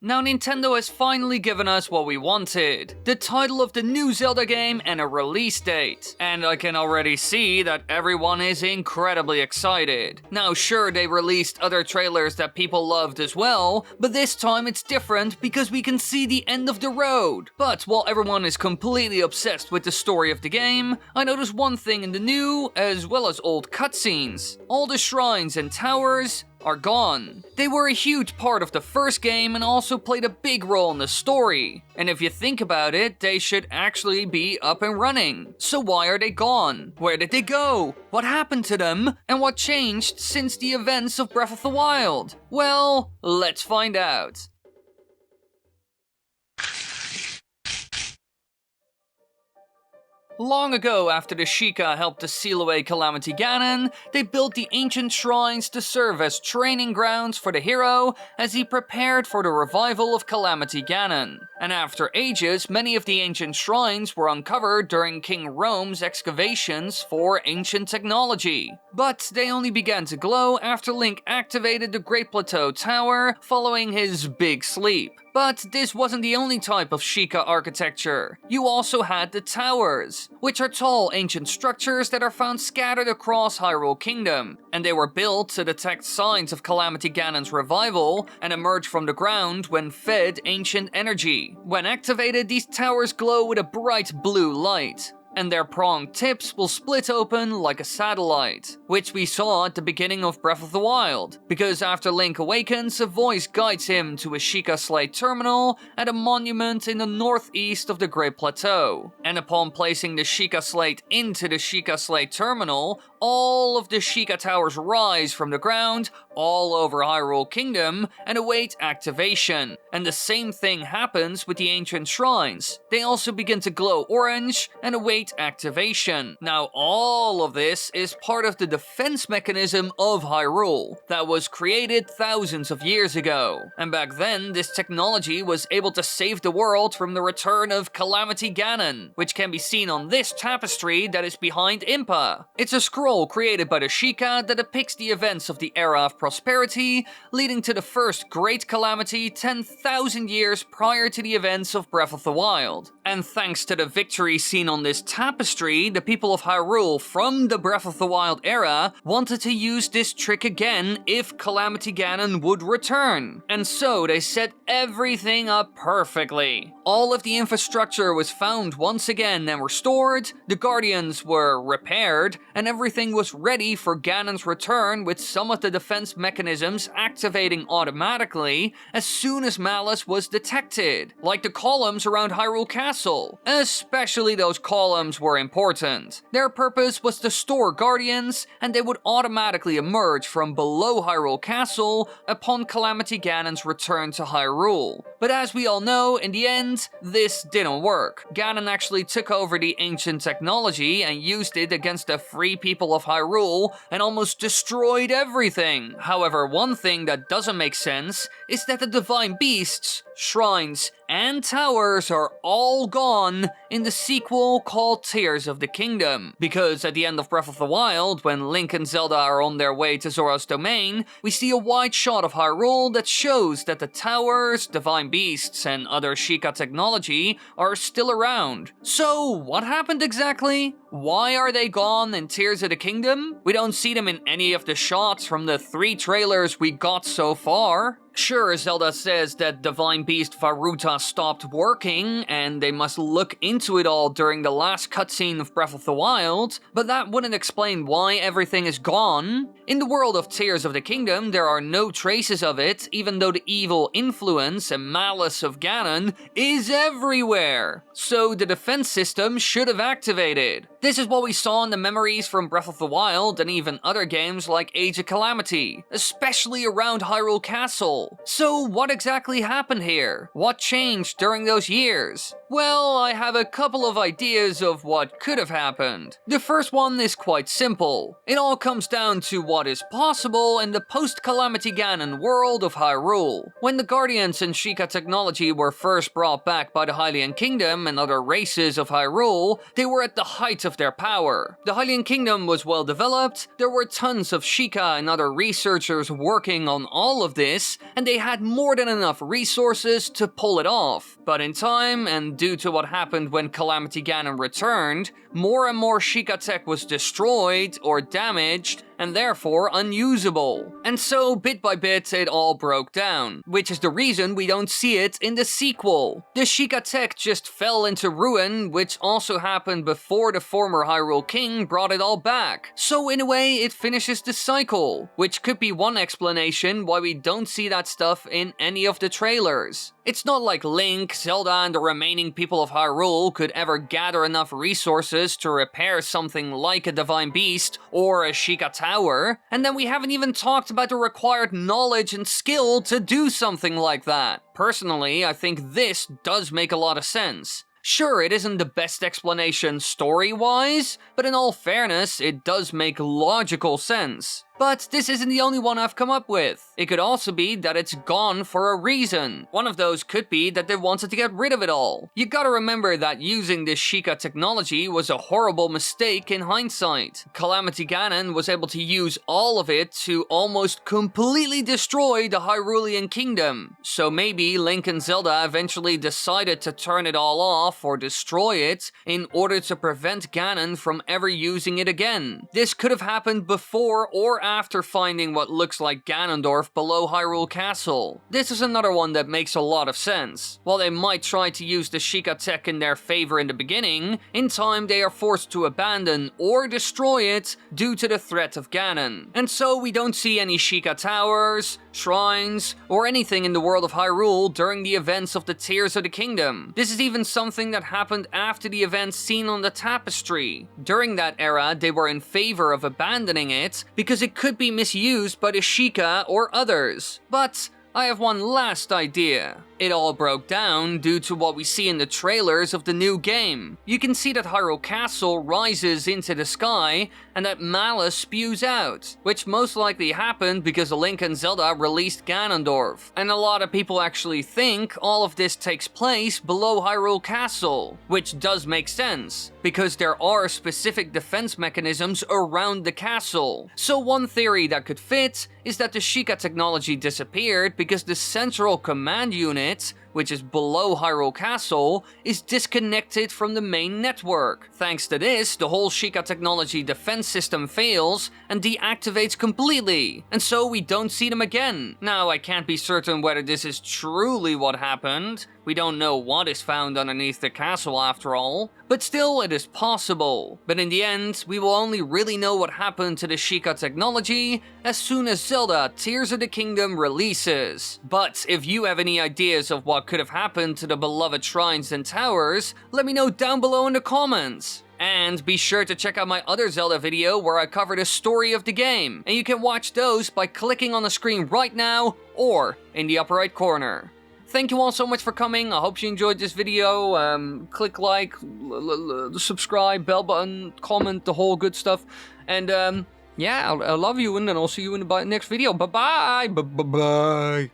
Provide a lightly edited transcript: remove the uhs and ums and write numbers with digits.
Now Nintendo has finally given us what we wanted, the title of the new Zelda game and a release date. And I can already see that everyone is incredibly excited. Now sure, they released other trailers that people loved as well, but this time it's different because we can see the end of the road. But while everyone is completely obsessed with the story of the game, I noticed one thing in the new, as well as old cutscenes. All the shrines and towers are gone. They were a huge part of the first game and also played a big role in the story. And if you think about it, they should actually be up and running. So why are they gone? Where did they go? What happened to them? And what changed since the events of Breath of the Wild? Well, let's find out. Long ago, after the Shika helped to seal away Calamity Ganon, they built the ancient shrines to serve as training grounds for the hero as he prepared for the revival of Calamity Ganon. And after ages, many of the ancient shrines were uncovered during King Rome's excavations for ancient technology. But they only began to glow after Link activated the Great Plateau Tower following his big sleep. But this wasn't the only type of Shika architecture. You also had the towers, which are tall ancient structures that are found scattered across Hyrule Kingdom, and they were built to detect signs of Calamity Ganon's revival and emerge from the ground when fed ancient energy. When activated, these towers glow with a bright blue light, and their pronged tips will split open like a satellite, which we saw at the beginning of Breath of the Wild, because after Link awakens, a voice guides him to a Shika Slate terminal at a monument in the northeast of the Great Plateau. And upon placing the Shika Slate into the Shika Slate terminal, all of the Shika towers rise from the ground all over Hyrule Kingdom and await activation. And the same thing happens with the ancient shrines. They also begin to glow orange and await activation. Now all of this is part of the defense mechanism of Hyrule that was created thousands of years ago. And back then, this technology was able to save the world from the return of Calamity Ganon, which can be seen on this tapestry that is behind Impa. It's a scroll created by the Shika that depicts the events of the era of prosperity, leading to the first great calamity 10,000 years prior to the events of Breath of the Wild. And thanks to the victory seen on this tapestry, the people of Hyrule from the Breath of the Wild era wanted to use this trick again if Calamity Ganon would return. And so they set everything up perfectly. All of the infrastructure was found once again and restored, the Guardians were repaired, and everything was ready for Ganon's return, with some of the defense mechanisms activating automatically as soon as malice was detected, like the columns around Hyrule Castle. Especially those columns were important. Their purpose was to store Guardians, and they would automatically emerge from below Hyrule Castle upon Calamity Ganon's return to Hyrule. But as we all know, in the end, this didn't work. Ganon actually took over the ancient technology and used it against the free people of Hyrule and almost destroyed everything. However, one thing that doesn't make sense is that the divine beasts, shrines, and towers are all gone in the sequel called Tears of the Kingdom. Because at the end of Breath of the Wild, when Link and Zelda are on their way to Zora's domain, we see a wide shot of Hyrule that shows that the towers, divine beasts, and other Shika technology are still around. So, what happened exactly? Why are they gone in Tears of the Kingdom? We don't see them in any of the shots from the 3 trailers we got so far. Sure, Zelda says that Divine Beast Varuta stopped working, and they must look into it all during the last cutscene of Breath of the Wild, but that wouldn't explain why everything is gone. In the world of Tears of the Kingdom, there are no traces of it, even though the evil influence and malice of Ganon is everywhere. So the defense system should have activated. This is what we saw in the memories from Breath of the Wild and even other games like Age of Calamity, especially around Hyrule Castle. So what exactly happened here? What changed during those years? Well, I have a couple of ideas of what could have happened. The first one is quite simple. It all comes down to what is possible in the post-Calamity Ganon world of Hyrule. When the Guardians and Shika technology were first brought back by the Hylian Kingdom and other races of Hyrule, they were at the height of their power. The Hylian Kingdom was well developed, there were tons of Shika and other researchers working on all of this, and they had more than enough resources to pull it off. But in time, and due to what happened when Calamity Ganon returned, more and more Shika tech was destroyed or damaged, and therefore unusable. And so, bit by bit, it all broke down, which is the reason we don't see it in the sequel. The Shika tech just fell into ruin, which also happened before the former Hyrule King brought it all back. So in a way, it finishes the cycle, which could be one explanation why we don't see that stuff in any of the trailers. It's not like Link, Zelda, and the remaining people of Hyrule could ever gather enough resources to repair something like a Divine Beast or a Shika Tower, and then we haven't even talked about the required knowledge and skill to do something like that. Personally, I think this does make a lot of sense. Sure, it isn't the best explanation story-wise, but in all fairness, it does make logical sense. But this isn't the only one I've come up with. It could also be that it's gone for a reason. One of those could be that they wanted to get rid of it all. You gotta remember that using this Shika technology was a horrible mistake in hindsight. Calamity Ganon was able to use all of it to almost completely destroy the Hyrulean Kingdom. So maybe Link and Zelda eventually decided to turn it all off or destroy it in order to prevent Ganon from ever using it again. This could have happened before or after finding what looks like Ganondorf below Hyrule Castle. This is another one that makes a lot of sense. While they might try to use the Shika tech in their favor in the beginning, in time they are forced to abandon or destroy it due to the threat of Ganon. And so we don't see any Shika towers, shrines, or anything in the world of Hyrule during the events of the Tears of the Kingdom. This is even something that happened after the events seen on the tapestry. During that era, they were in favor of abandoning it because it could be misused by the Shika or others. But I have one last idea. It all broke down due to what we see in the trailers of the new game. You can see that Hyrule Castle rises into the sky and that Malice spews out, which most likely happened because Link and Zelda released Ganondorf. And a lot of people actually think all of this takes place below Hyrule Castle, which does make sense, because there are specific defense mechanisms around the castle. So one theory that could fit is that the Shika technology disappeared because the central command unit, which is below Hyrule Castle, is disconnected from the main network. Thanks to this, the whole Shika technology defense system fails and deactivates completely, and so we don't see them again. Now, I can't be certain whether this is truly what happened. We don't know what is found underneath the castle after all, but still it is possible. But in the end, we will only really know what happened to the Shika technology as soon as Zelda Tears of the Kingdom releases. But if you have any ideas of what could have happened to the beloved shrines and towers, let me know down below in the comments. And be sure to check out my other Zelda video where I cover the story of the game, and you can watch those by clicking on the screen right now or in the upper right corner. Thank you all so much for coming. I hope you enjoyed this video. Click like, subscribe, bell button, comment, the whole good stuff. And yeah, I love you, and then I'll see you in the next video. Bye-bye. Bye-bye.